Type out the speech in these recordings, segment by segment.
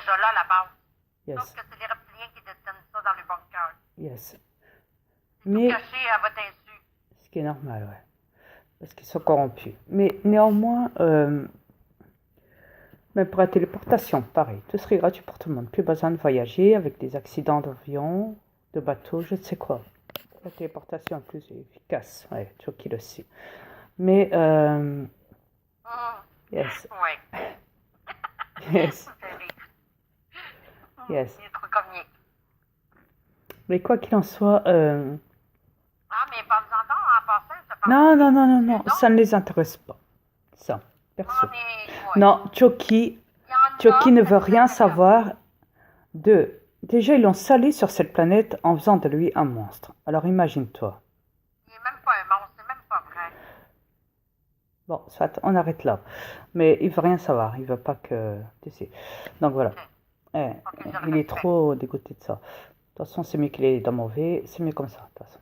déjà là à la base. Yes. Sauf que c'est les reptiliens qui détiennent ça dans le bunker. Yes. C'est Mais, tout caché à votre insu. ce qui est normal, ouais. Parce qu'ils sont corrompus. Mais néanmoins, même pour la téléportation, pareil. Tout serait gratuit pour tout le monde. Plus besoin de voyager avec des accidents d'avion, de bateau, je ne sais quoi. La téléportation est plus efficace. Ouais, Chucky le sait. Mais, yes. Oui. Yes. Il Yes. est trop comique. Mais quoi qu'il en soit, Ah, mais parle-en donc en passant. Ça parle non, de- non, non, non, non, Non. ça ne les intéresse pas. Ça, perso. Ah, mais, ouais. Non, Chucky Il y en a, Chucky ne ça veut les rien intéresse. savoir de... Déjà, ils l'ont salé sur cette planète en faisant de lui un monstre. Alors imagine-toi. Il n'est même pas un monstre, c'est même pas vrai. Bon, soit, on arrête là. Mais il veut rien savoir. Il veut pas que... Tu sais. Donc voilà. Eh, Ok, je le il est respecte. trop dégoûté de ça. De toute façon, c'est mieux qu'il est dans mauvais. C'est mieux comme ça, de toute façon.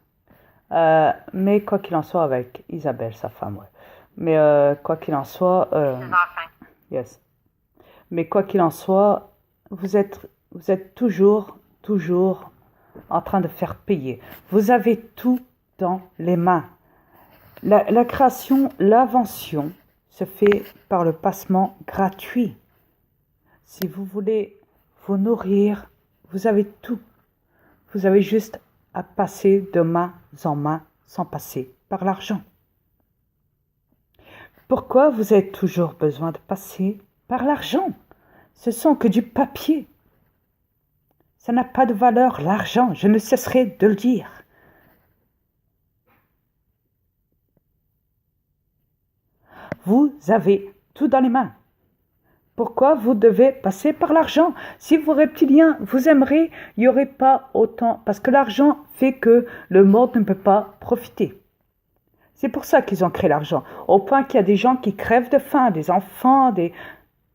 Mais quoi qu'il en soit, avec Isabelle, sa femme, ouais. Mais quoi qu'il en soit... Ses enfants. yes. Mais quoi qu'il en soit, vous êtes toujours en train de faire payer. Vous avez tout dans les mains. La création, l'invention se fait par le passement gratuit. Si vous voulez vous nourrir, vous avez tout. Vous avez juste à passer de main en main sans passer par l'argent. Pourquoi vous avez toujours besoin de passer par l'argent? Ce sont que du papier. Ça n'a pas de valeur, l'argent, je ne cesserai de le dire. Vous avez tout dans les mains. Pourquoi vous devez passer par l'argent? Si vous reptiliens, vous aimeriez, il n'y aurait pas autant. Parce que l'argent fait que le monde ne peut pas profiter. C'est pour ça qu'ils ont créé l'argent. Au point qu'il y a des gens qui crèvent de faim, des enfants,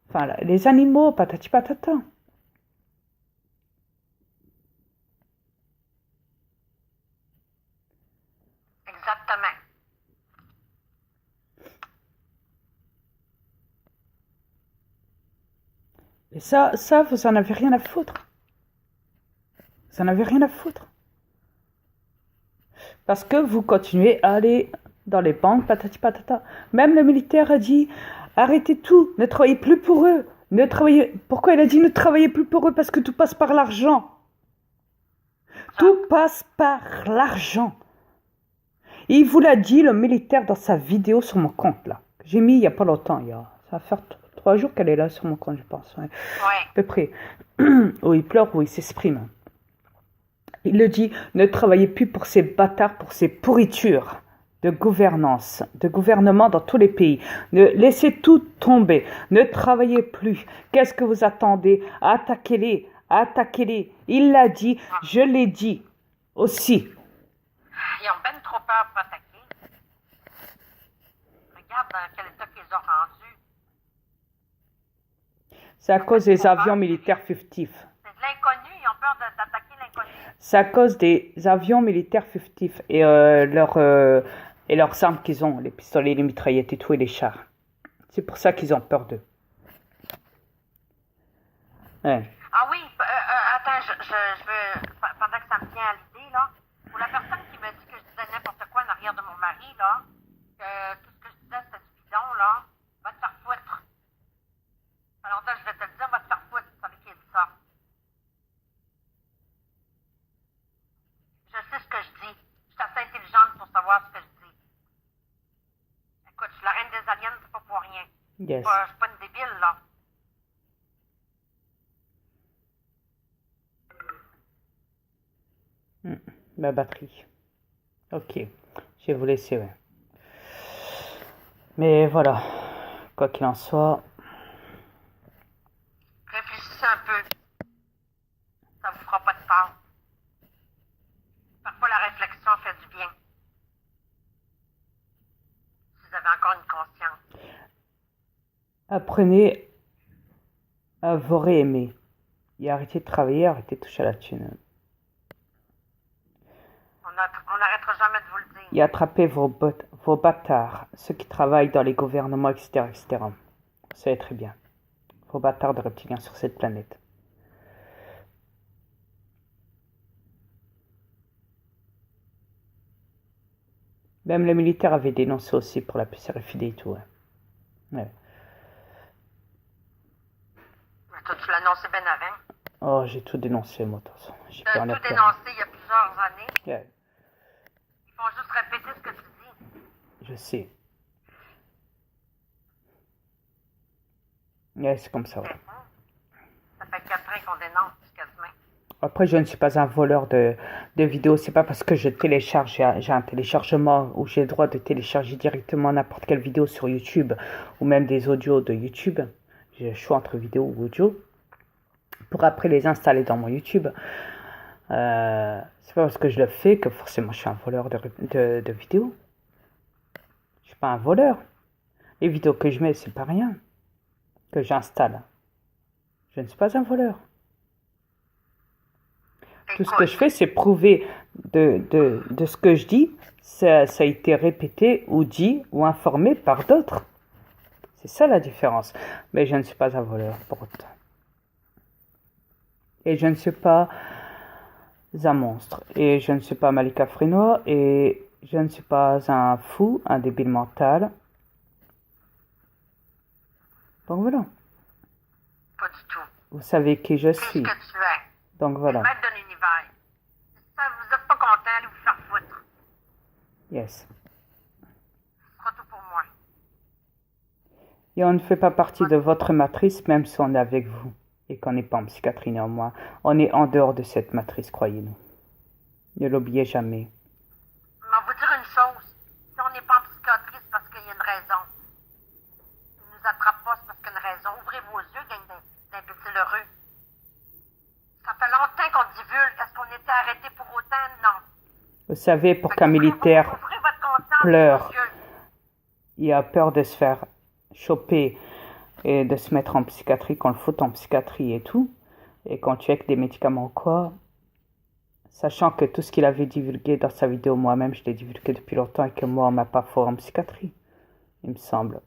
enfin, les animaux, patati patata. Exactement. Et ça, vous en avez rien à foutre. Vous en avez rien à foutre. Parce que vous continuez à aller dans les banques, patati patata. Même le militaire a dit, arrêtez tout, ne travaillez plus pour eux. Pourquoi il a dit ne travaillez plus pour eux? Parce que tout passe par l'argent. Tout passe par l'argent. Il vous l'a dit, le militaire, dans sa vidéo sur mon compte, là. J'ai mis il n'y a pas longtemps, ça va faire 3 jours qu'elle est là sur mon compte, je pense. Ouais. À peu près. Où il pleure, où il s'exprime. Il le dit, ne travaillez plus pour ces bâtards, pour ces pourritures de gouvernance, de gouvernement dans tous les pays. Ne laissez tout tomber. Ne travaillez plus. Qu'est-ce que vous attendez? Attaquez-les, attaquez-les. Il l'a dit, je l'ai dit aussi. Ils ont ben trop peur pour attaquer. Regarde dans quel état qu'ils ont rendu. C'est à cause des avions militaires furtifs. C'est de l'inconnu, ils ont peur d'attaquer l'inconnu. C'est à cause des avions militaires furtifs et leurs armes qu'ils ont, les pistolets, les mitraillettes et tout, et les chars. C'est pour ça qu'ils ont peur d'eux. Ouais. Ah oui, attends, je veux, pendant que ça me vient à l'idée, là, pour la personne qui me dit que je disais n'importe quoi en arrière de mon mari, là, que tout ce que je disais c'était du bidon, là, va te faire foutre. Alors là, je vais te le dire, va te faire foutre, c'est avec qui il dit ça. Je sais ce que je dis. Je suis assez intelligente pour savoir ce que je dis. Écoute, je suis la reine des aliens, c'est pas pour rien. Yes. Je suis pas une débile, là. Ma batterie. Ok. Je vais vous laisser, ouais. Mais voilà. Quoi qu'il en soit. Réfléchissez un peu. Ça vous fera pas de peur. Parfois, la réflexion fait du bien. Si vous avez encore une conscience. Apprenez à vous réaimer. Et arrêtez de travailler, arrêtez de toucher à la thune. On n'arrêtera jamais de vous le dire. Et attrapez vos bâtards, ceux qui travaillent dans les gouvernements, etc., etc. Vous savez très bien. Vos bâtards de reptiliens sur cette planète. Même les militaires avaient dénoncé aussi pour la PCRFID et tout. Ouais. Ouais. Mais toi, tu l'as annoncé bien avant. Oh, j'ai tout dénoncé, moi, de toute façon. J'ai Tu plus as rien à tout perdre. dénoncé il y a plusieurs années. Ouais, Ils font juste répéter ce que tu dis. je sais. Ouais, c'est comme ça, ouais. Ça fait 4 ans qu'on dénonce, quasiment. Après, je ne suis pas un voleur de vidéos. C'est pas parce que je télécharge, j'ai un téléchargement où j'ai le droit de télécharger directement n'importe quelle vidéo sur YouTube ou même des audios de YouTube. J'ai le choix entre vidéo ou audio pour après les installer dans mon YouTube. C'est pas parce que je le fais que forcément je suis un voleur de vidéos. Je suis pas un voleur. Les vidéos que je mets, c'est pas rien que j'installe. Je ne suis pas un voleur. Tout ce que je fais, c'est prouver de ce que je dis. Ça a été répété ou dit ou informé par d'autres. C'est ça la différence. Mais je ne suis pas un voleur pour autant. Et je ne suis pas un monstre. Et je ne suis pas Malika Frinois. Et je ne suis pas un fou, un débile mental. Donc voilà. Pas du tout. Vous savez qui je C'est ce suis. que tu es. Donc voilà. Maître de l'univers. Ça, vous êtes pas content, allez vous faire foutre. Yes. Ce sera tout pour moi. Et on ne fait pas partie de votre matrice, même si on est avec vous. Et qu'on n'est pas en psychiatrie néanmoins. On est en dehors de cette matrice, croyez-nous. Ne l'oubliez jamais. Mais on va vous dire une chose. Si on n'est pas en psychiatrie, c'est parce qu'il y a une raison. Ils ne nous attrapent pas, c'est parce qu'il y a une raison. Ouvrez vos yeux, gang d'imbéciles heureux. Ça fait longtemps qu'on divulgue. Est-ce qu'on était arrêtés pour autant? Non. Vous savez, pour qu'un Ouvrez militaire votre conscience, pleure, vos yeux. il a peur de se faire choper et de se mettre en psychiatrie, qu'on le foute en psychiatrie et tout, et qu'on tue avec des médicaments ou quoi, sachant que tout ce qu'il avait divulgué dans sa vidéo, moi-même, je l'ai divulgué depuis longtemps et que moi, on m'a pas fort en psychiatrie, il me semble.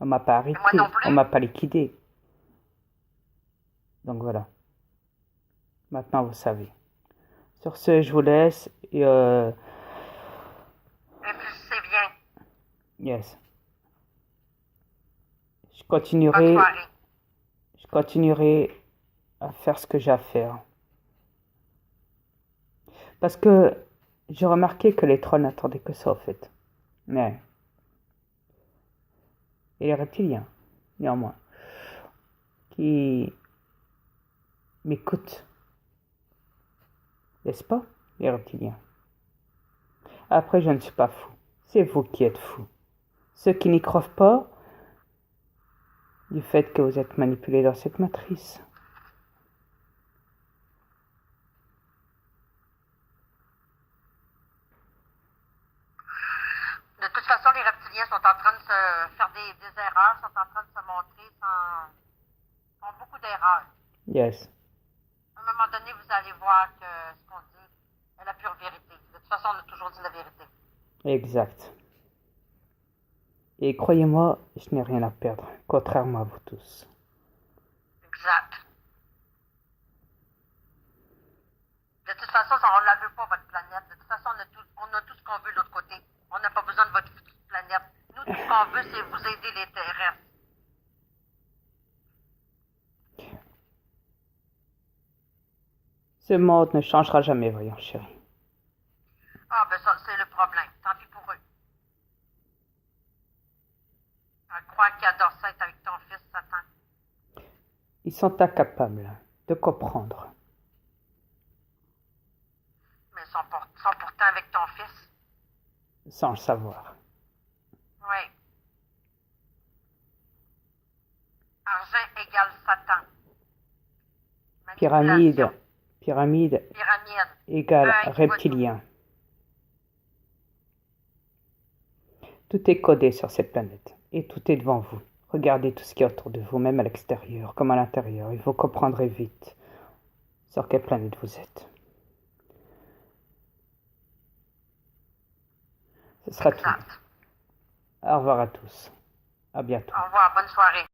On m'a pas arrêté, non plus. on m'a pas liquidé. Donc voilà. Maintenant, vous savez. Sur ce, je vous laisse et Réfléchissez bien. yes. Je Bonne continuerai. soirée. Je continuerai à faire ce que j'ai à faire. Parce que j'ai remarqué que les trolls n'attendaient que ça, en fait. Mais. Et les reptiliens, néanmoins, qui m'écoutent. N'est-ce pas, les reptiliens? Après, je ne suis pas fou. C'est vous qui êtes fous. Ceux qui n'y croient pas, du fait que vous êtes manipulés dans cette matrice. De toute façon, les reptiliens sont en train de se faire des erreurs, sont en train de se montrer, font beaucoup d'erreurs. Yes. À un moment donné, vous allez voir que ce qu'on dit est la pure vérité. De toute façon, on a toujours dit la vérité. Exact. Et croyez-moi, je n'ai rien à perdre, contrairement à vous tous. Exact. De toute façon, on ne la veut pas, votre planète. De toute façon, on a tout ce qu'on veut de l'autre côté. On n'a pas besoin de votre planète. Nous, tout ce qu'on veut, c'est vous aider les terrestres. Ce monde ne changera jamais, voyons, chérie. Ah, ben ça, c'est le problème. Tant pis pour eux. Je crois qu'ils adorent ça être avec ton fils, Satan. Ils sont incapables de comprendre. Mais ils sont pourtant avec ton fils. Sans le savoir. Oui. Argent égale Satan. Pyramide. Pyramide Pyramide. égale Ouais, reptilien. Tout est codé sur cette planète. Et tout est devant vous. Regardez tout ce qui est autour de vous, même à l'extérieur, comme à l'intérieur. Et vous comprendrez vite sur quelle planète vous êtes. Ce sera tout. Exact. Au revoir à tous. À bientôt. Au revoir, bonne soirée.